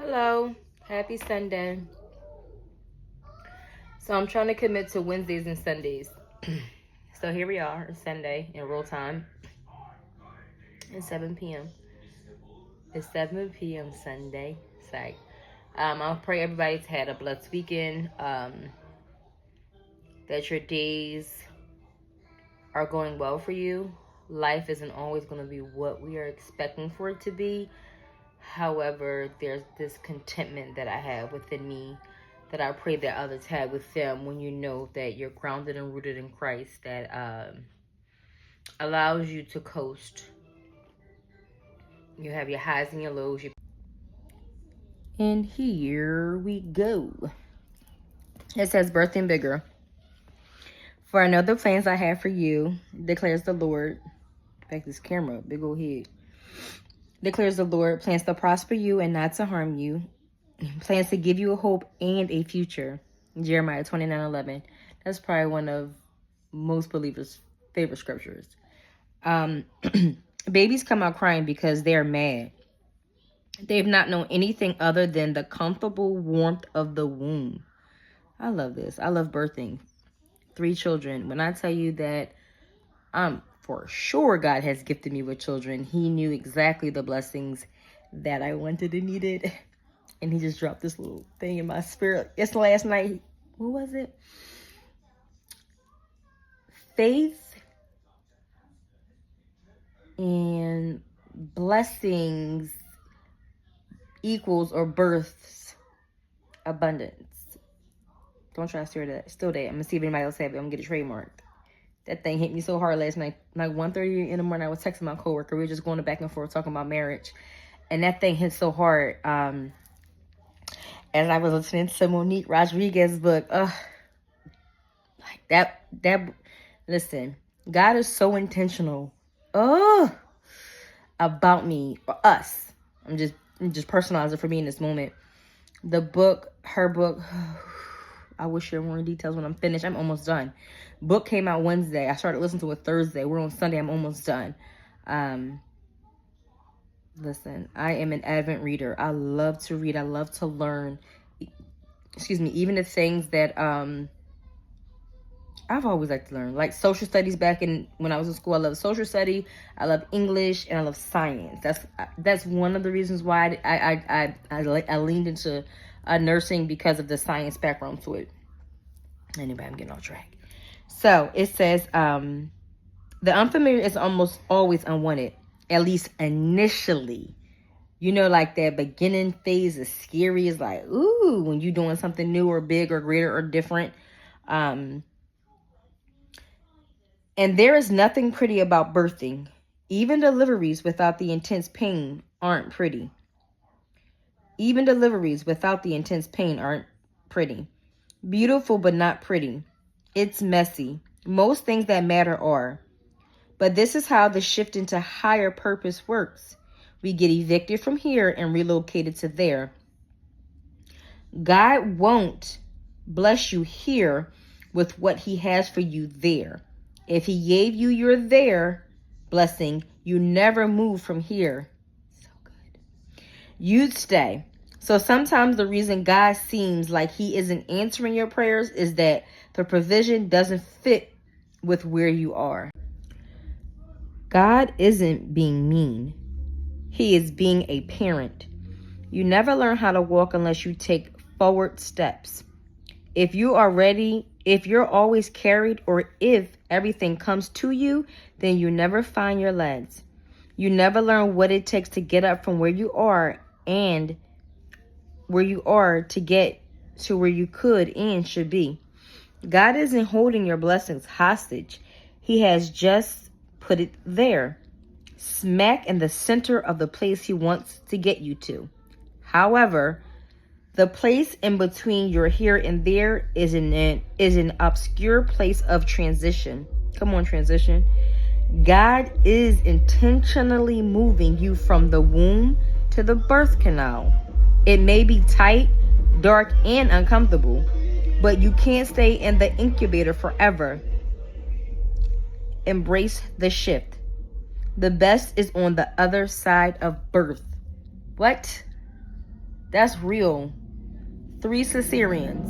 Hello, happy Sunday. So I'm trying to commit to Wednesdays and Sundays. So here we are, Sunday in real time. It's 7 p.m. It's 7 p.m. Sunday. Psych. I'll pray everybody's had a blessed weekend. That your days are going well for you. Life isn't always going to be what we are expecting for it to be. However, there's this contentment that I have within me that I pray that others have with them when you know that you're grounded and rooted in Christ, that allows you to coast. You have your highs and your lows. And here we go. It says, birthing bigger. For I know the plans I have for you, declares the Lord. Back this camera, big old head. Declares the Lord, plans to prosper you and not to harm you. Plans to give you a hope and a future. Jeremiah 29:11. That's probably one of most believers' favorite scriptures. Babies come out crying because they're mad. They've not known anything other than the comfortable warmth of the womb. I love this. I love birthing 3 children. When I tell you that I'm for sure God has gifted me with children, He knew exactly the blessings that I wanted and needed. And He just dropped this little thing in my spirit. It's last night. What was it? Faith and blessings equals or births abundance. Don't try to steal that. Still that. I'm going to see if anybody else have it. I'm going to get it trademarked. That thing hit me so hard last night. Like 1:30 in the morning, I was texting my coworker. We were just going back and forth talking about marriage. And that thing hit so hard. As I was listening to Monique Rodriguez's book. Like that, listen, God is so intentional. About me, or us. I'm just personalizing for me in this moment. The book, her book, I will share more details when I'm finished. I'm almost done. Book came out Wednesday. I started listening to it Thursday. We're on Sunday. I'm almost done. Listen, I am an avid reader. I love to read. I love to learn. Excuse me. Even the things that I've always liked to learn, like social studies. Back when I was in school, I love social study. I love English, and I love science. That's one of the reasons why I leaned into nursing, because of the science background to it. Anyway, I'm getting off track. So it says, the unfamiliar is almost always unwanted, at least initially. You know, like that beginning phase is scary. It's like, ooh, when you're doing something new or big or greater or different. And there is nothing pretty about birthing. Even deliveries without the intense pain aren't pretty. Even deliveries without the intense pain aren't pretty. Beautiful, but not pretty. It's messy. Most things that matter are. But this is how the shift into higher purpose works. We get evicted from here and relocated to there. God won't bless you here with what He has for you there. If He gave you your there blessing, you never move from here. So good. You'd stay. So sometimes the reason God seems like He isn't answering your prayers is that the provision doesn't fit with where you are. God isn't being mean. He is being a parent. You never learn how to walk unless you take forward steps. If you're always carried, or if everything comes to you, then you never find your legs. You never learn what it takes to get up from where you are and where you are to get to where you could and should be. God isn't holding your blessings hostage. He has just put it there, smack in the center of the place He wants to get you to. However, the place in between your here and there is an obscure place of transition. Come on, transition. God is intentionally moving you from the womb to the birth canal. It may be tight, dark, and uncomfortable, but you can't stay in the incubator forever. Embrace the shift. The best is on the other side of birth. What? That's real. 3 cesareans.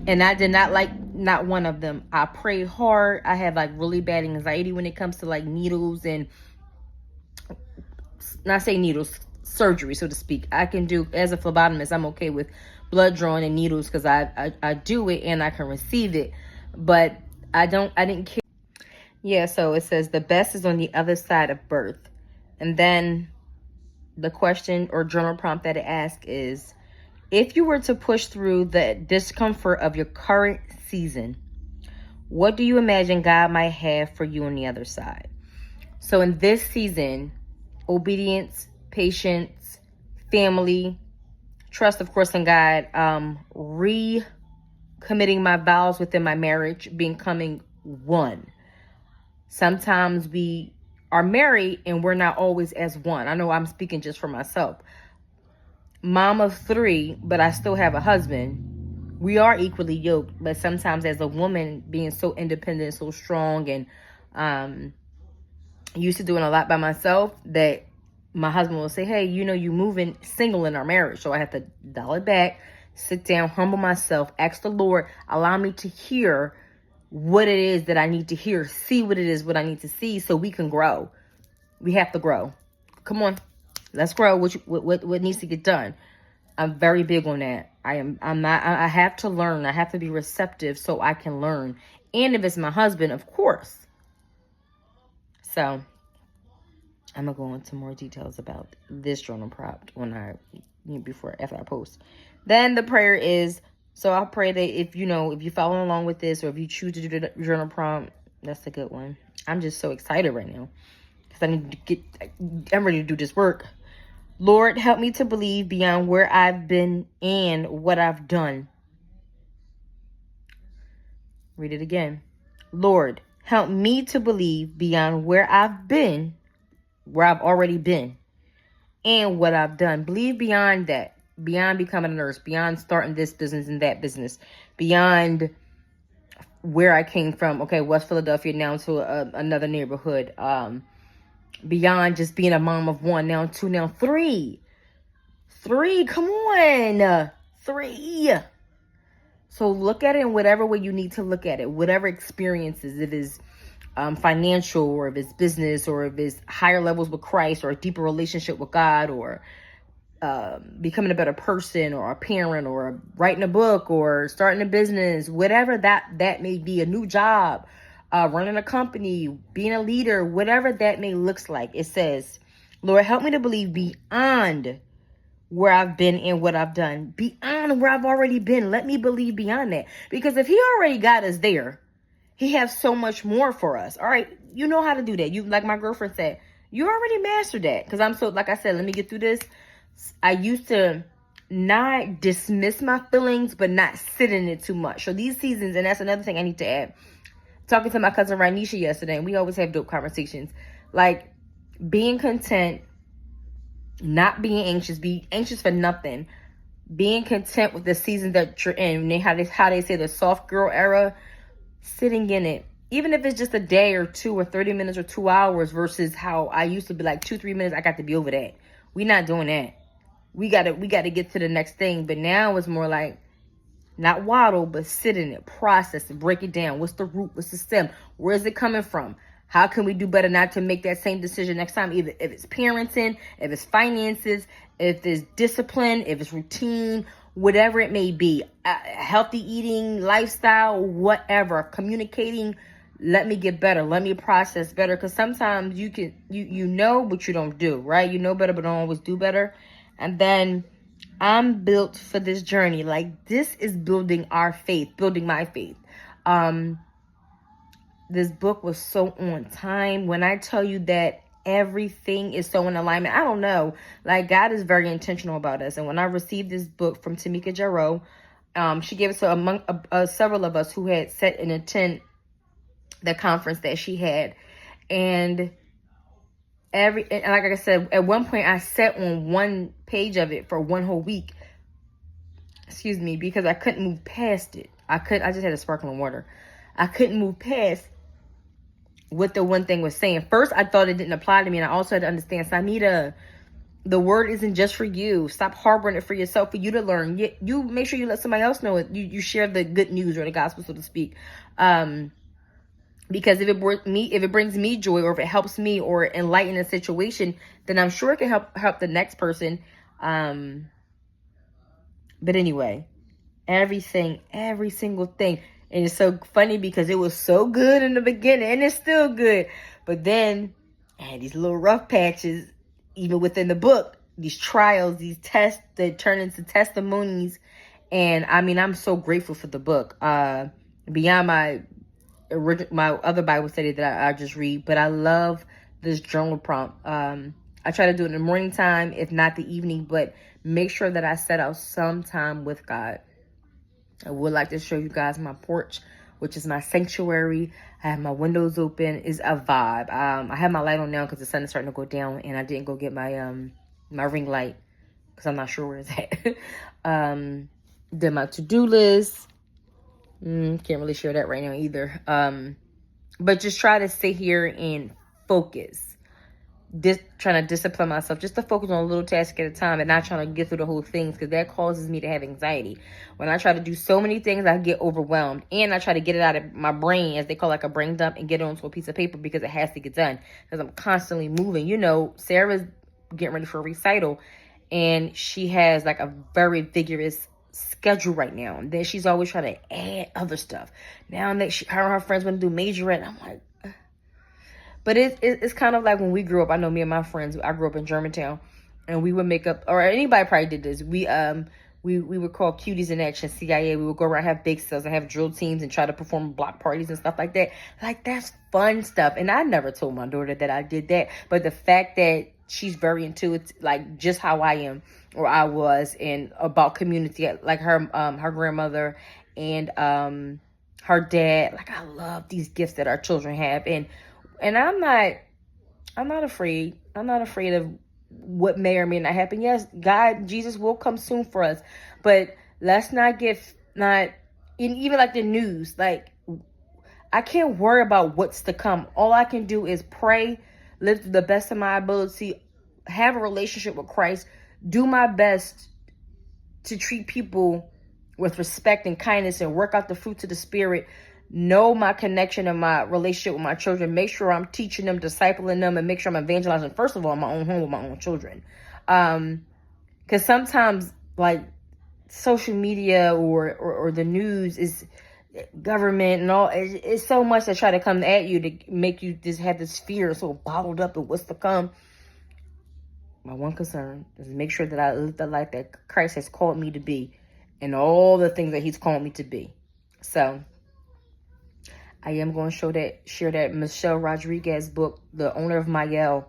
And I did not like not one of them. I prayed hard. I have like really bad anxiety when it comes to like needles and, not say needles, surgery, so to speak. I can do, as a phlebotomist, I'm okay with blood drawing and needles because I do it and I can receive it. But I didn't care. Yeah, so it says the best is on the other side of birth. And then the question or journal prompt that it asks is, if you were to push through the discomfort of your current season, what do you imagine God might have for you on the other side? So in this season, obedience, patience, family, trust, of course, in God, recommitting my vows within my marriage, becoming one. Sometimes we are married and we're not always as one. I know I'm speaking just for myself. Mom of 3, but I still have a husband. We are equally yoked, but sometimes as a woman, being so independent, so strong, and used to doing a lot by myself, that my husband will say, hey, you moving single in our marriage. So I have to dial it back, sit down, humble myself, ask the Lord, allow me to hear what it is that I need to hear, see what it is, what I need to see, so we can grow. We have to grow. Come on, let's grow. What needs to get done? I'm very big on that. I have to learn. I have to be receptive so I can learn. And if it's my husband, of course. So I'm gonna go into more details about this journal prompt after I post. Then the prayer is, so I'll pray that if you're following along with this, or if you choose to do the journal prompt, that's a good one. I'm just so excited right now because I'm ready to do this work. Lord, help me to believe beyond where I've been and what I've done. Read it again. Lord, help me to believe beyond where I've been, where I've already been, and what I've done. Believe beyond that, beyond becoming a nurse, beyond starting this business and that business, beyond where I came from. Okay, West Philadelphia, now to another neighborhood. Beyond just being a mom of 1, now 2, now 3. 3, come on. 3. So look at it in whatever way you need to look at it. Whatever experiences, if it's financial, or if it's business, or if it's higher levels with Christ, or a deeper relationship with God, or becoming a better person, or a parent, or writing a book, or starting a business, whatever that may be, a new job, running a company, being a leader, whatever that may looks like. It says, Lord, help me to believe beyond where I've been and what I've done, beyond where I've already been. Let me believe beyond that, because if he already got us there, he has so much more for us. All right, you know how to do that. You, like my girlfriend said, you already mastered that. Because I'm so, like I said, let me get through this. I used to not dismiss my feelings, but not sit in it too much. So these seasons, and that's another thing I need to add. Talking to my cousin Ranisha yesterday, and we always have dope conversations. Like, being content, not being anxious, be anxious for nothing. Being content with the season that you're in. How they say the soft girl era, sitting in it. Even if it's just a day or 2 or 30 minutes or 2 hours, versus how I used to be like 2-3 minutes, I got to be over that. We're not doing that. We gotta get to the next thing. But now it's more like, not waddle, but sit in it, process it, break it down. What's the root? What's the stem? Where is it coming from? How can we do better not to make that same decision next time? Either if it's parenting, if it's finances, if it's discipline, if it's routine, whatever it may be, healthy eating, lifestyle, whatever, communicating. Let me get better. Let me process better. Because sometimes you know, but you don't do, right? You know better, but don't always do better. And then I'm built for this journey. Like, this is building our faith, building my faith. This book was so on time. When I tell you that everything is so in alignment, I don't know. Like, God is very intentional about us. And when I received this book from Tamika Jarrow, she gave it to among several of us who had set and attend the conference that she had. And like I said, at one point I sat on one page of it for one whole week. Excuse me, because I couldn't move past it. I just had a sparkling water. I couldn't move past what the one thing was saying. First, I thought it didn't apply to me, and I also had to understand, Samita, The word isn't just for you. Stop harboring it for yourself, for you to learn. You make sure you let somebody else know it. You share the good news or the gospel, so to speak. Because if it brings me joy, or if it helps me or enlighten a situation, then I'm sure it can help the next person. But anyway, every single thing. And it's so funny because it was so good in the beginning, and it's still good. But then I had these little rough patches, even within the book, these trials, these tests that turn into testimonies. And I mean, I'm so grateful for the book. Beyond my other Bible study that I just read, but I love this journal prompt. I try to do it in the morning time, if not the evening, but make sure that I set out some time with God. I would like to show you guys my porch, which is my sanctuary. I have my windows open. It's a vibe. I have my light on now because the sun is starting to go down, and I didn't go get my my ring light because I'm not sure where it's at. Then my to-do list. Can't really share that right now either. But just try to sit here and focus. Trying to discipline myself just to focus on a little task at a time and not trying to get through the whole things, because that causes me to have anxiety. When I try to do so many things, I get overwhelmed, and I try to get it out of my brain, as they call it, like a brain dump, and get it onto a piece of paper because it has to get done, because I'm constantly moving. You know, Sarah's getting ready for a recital, and she has like a very vigorous schedule right now, and then she's always trying to add other stuff. Now that her and her friends want to do majorette, I'm like, but it's kind of like when we grew up. I know me and my friends, I grew up in Germantown, and we would make up, or anybody probably did this. We would call Cuties in Action, CIA. We would go around, have bake sales, and have drill teams, and try to perform block parties and stuff like that. Like, that's fun stuff. And I never told my daughter that I did that. But the fact that she's very intuitive, like just how I am, or I was, and about community, like her grandmother and her dad. Like, I love these gifts that our children have, and I'm not afraid. I'm not afraid of what may or may not happen. Yes, Jesus will come soon for us, but let's not even like the news. Like, I can't worry about what's to come. All I can do is pray, live to the best of my ability, have a relationship with Christ, do my best to treat people with respect and kindness, and work out the fruits of the Spirit. Know my connection and my relationship with my children. Make sure I'm teaching them, discipling them, and make sure I'm evangelizing, first of all, in my own home with my own children. Because sometimes, like, social media or the news is government and all. It's so much that try to come at you to make you just have this fear so bottled up of what's to come. My one concern is make sure that I live the life that Christ has called me to be, and all the things that He's called me to be. So I am going to share that Michelle Rodriguez book, the owner of Mayel.